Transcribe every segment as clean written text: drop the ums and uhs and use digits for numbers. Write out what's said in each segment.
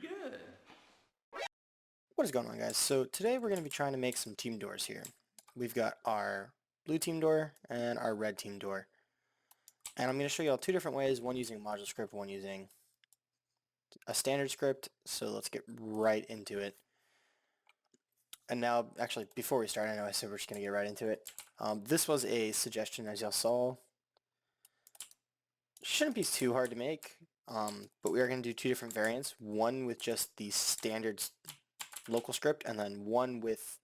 good. What is going on, guys? So today we're going to be trying to make some team doors here. We've got our blue team door and our red team door. And I'm going to show you all two different ways, one using a module script, one using a standard script. So let's get right into it. And now, actually, before we start, I know I said we're just going to get right into it. This was a suggestion, as y'all saw. Shouldn't be too hard to make, but we are going to do two different variants. One with just the standard local script, and then one with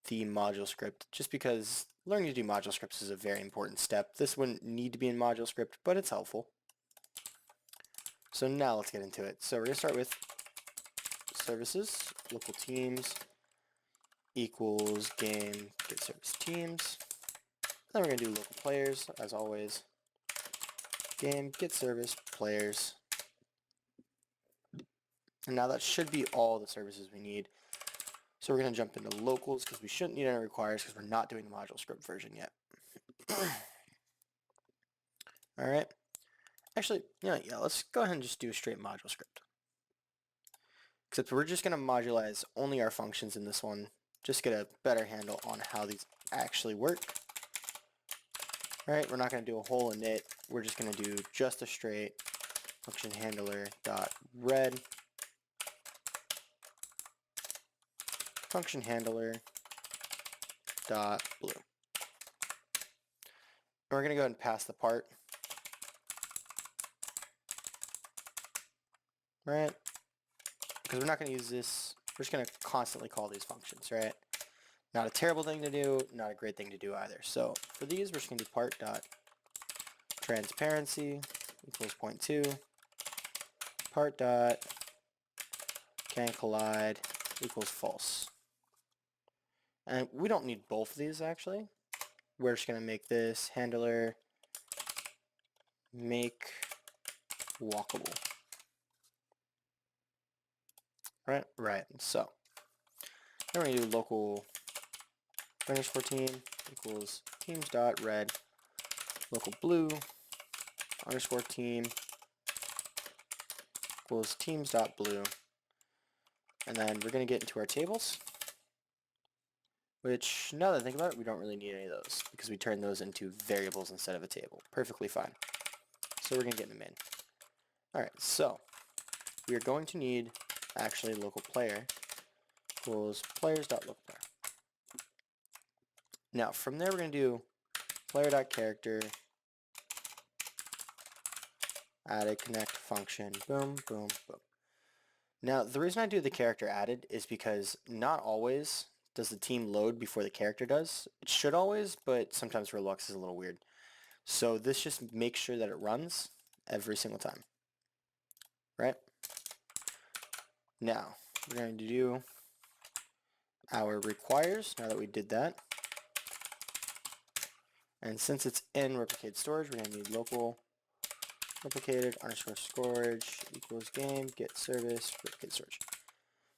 the module script, just because learning to do module scripts is a very important step. This wouldn't need to be in module script, but it's helpful. So now let's get into it. So we're going to start with services, local teams equals game get service teams. Then we're going to do local players, as always. Game get service players. And now that should be all the services we need. So we're going to jump into locals because we shouldn't need any requires because we're not doing the module script version yet. Alright. Actually, yeah, let's go ahead and just do a straight module script. Except we're just going to modulize only our functions in this one. Just get a better handle on how these actually work. Alright, we're not going to do a whole init. We're just going to do just a straight function handler dot red function handler dot blue. And we're going to go ahead and pass the part. Right? Because we're not going to use this. We're just going to constantly call these functions, right? Not a terrible thing to do, not a great thing to do either. So for these, we're just going to do part dot transparency equals 0.2, part dot can collide equals false. And we don't need both of these, actually. We're just going to make this handler make walkable. Right. So then we're going to do local underscore team equals teams dot red local blue underscore team equals teams dot blue, and then we're going to get into our tables, which now that I think about it, we don't really need any of those because we turn those into variables instead of a table. Perfectly fine. So we're going to get them in. Alright, so we are going to need actually local player equals players dot local player. Now from there we're going to do player dot character added connect function, boom, boom, boom. Now the reason I do the character added is because not always does the team load before the character does. It should always, but sometimes Roblox is a little weird. So this just makes sure that it runs every single time. Right? Now we're going to do our requires now that we did that. And since it's in replicated storage, we're going to need local replicated underscore storage equals game get service replicated storage.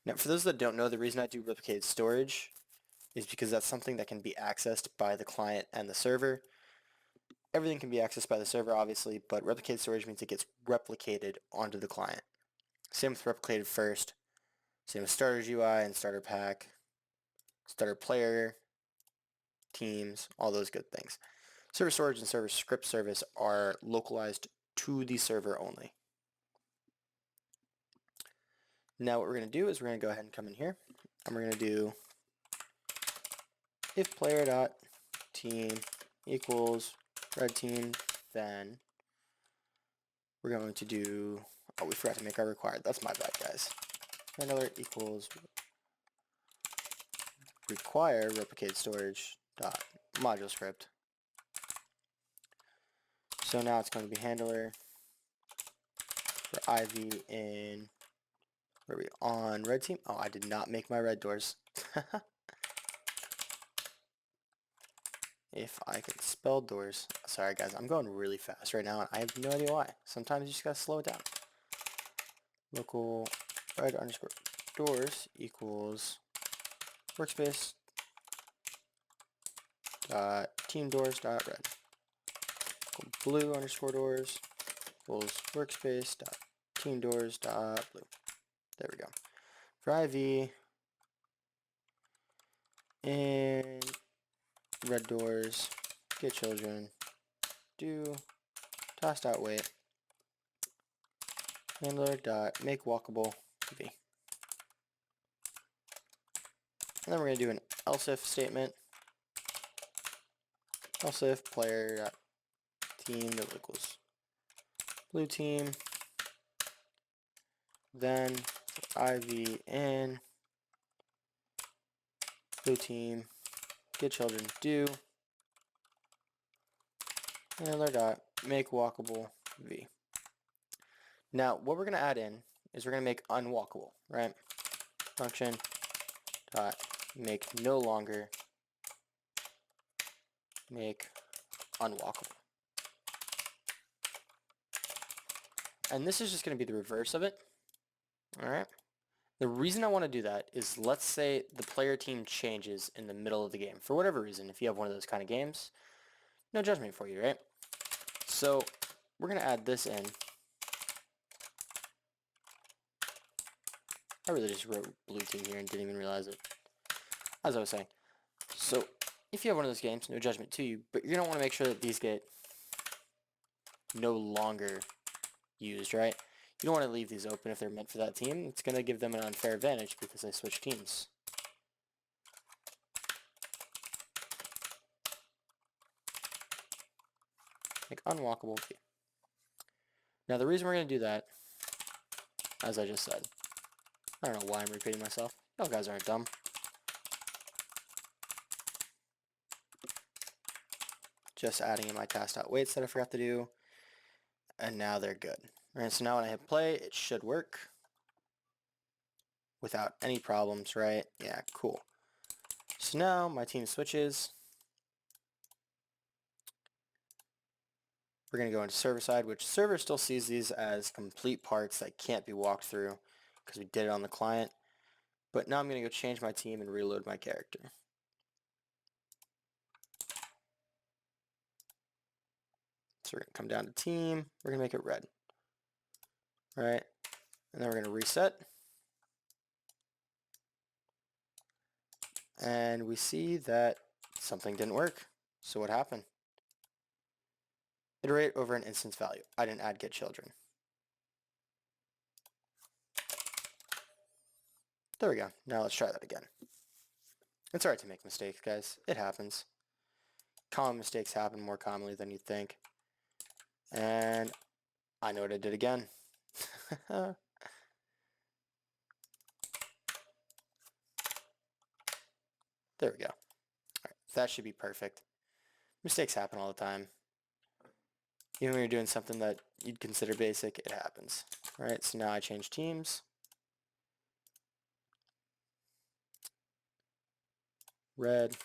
Now for those that don't know, the reason I do replicated storage is because that's something that can be accessed by the client and the server. Everything can be accessed by the server, obviously, but replicated storage means it gets replicated onto the client. Same with replicated first, same with starters UI and starter pack, starter player, teams, all those good things. Server storage and server script service are localized to the server only. Now what we're going to do is we're going to go ahead and come in here, and we're going to do if player dot team equals red team, then we're going to do, oh, we forgot to make our required. That's my bad, guys. Handler equals require replicated storage dot module script. So now it's going to be handler for IV in, where are we, on red team? Oh, I did not make my red doors. If I could spell doors. Sorry guys, I'm going really fast right now and I have no idea why. Sometimes you just gotta slow it down. Local red underscore doors equals workspace dot team doors dot red. Blue underscore doors equals workspace dot team doors dot blue. There we go. For IV, in red doors, get children, do toss.wait, handler dot make walkable v. And then we're going to do an else if statement. Else if player dot team that equals blue team, then IV in blue team get children do handler dot make walkable v. Now what we're going to add in is we're going to make unwalkable, right? Function dot make no longer make unwalkable. And this is just going to be the reverse of it. All right. The reason I want to do that is, let's say the player team changes in the middle of the game for whatever reason. If you have one of those kind of games, no judgment for you, right? So we're going to add this in. I really just wrote blue team here and didn't even realize it. As I was saying. So if you have one of those games, no judgment to you, but you're going to want to make sure that these get no longer used, right? You don't want to leave these open if they're meant for that team. It's going to give them an unfair advantage because they switch teams. Make unwalkable v. Now the reason we're going to do that, as I just said, I don't know why I'm repeating myself. You guys aren't dumb. Just adding in my task.waits that I forgot to do. And now they're good. All right, so now when I hit play, it should work without any problems, right? Yeah, cool. So now my team switches. We're going to go into server side, which server still sees these as complete parts that can't be walked through because we did it on the client. But now I'm going to go change my team and reload my character. So we're going to come down to team. We're going to make it red. All right, and then we're going to reset. And we see that something didn't work. So what happened? Iterate over an instance value. I didn't add get children. There we go. Now let's try that again. It's alright to make mistakes, guys. It happens. Common mistakes happen more commonly than you think. And I know what I did again. There we go. Alright, that should be perfect. Mistakes happen all the time. Even when you're doing something that you'd consider basic, it happens. Alright, so now I change teams. Red.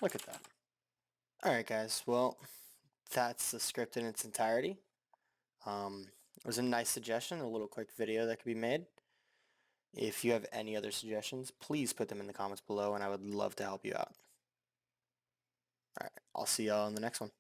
Look at that. Alright guys, well, that's the script in its entirety. It was a nice suggestion, a little quick video that could be made. If you have any other suggestions, please put them in the comments below and I would love to help you out. Alright, I'll see y'all in the next one.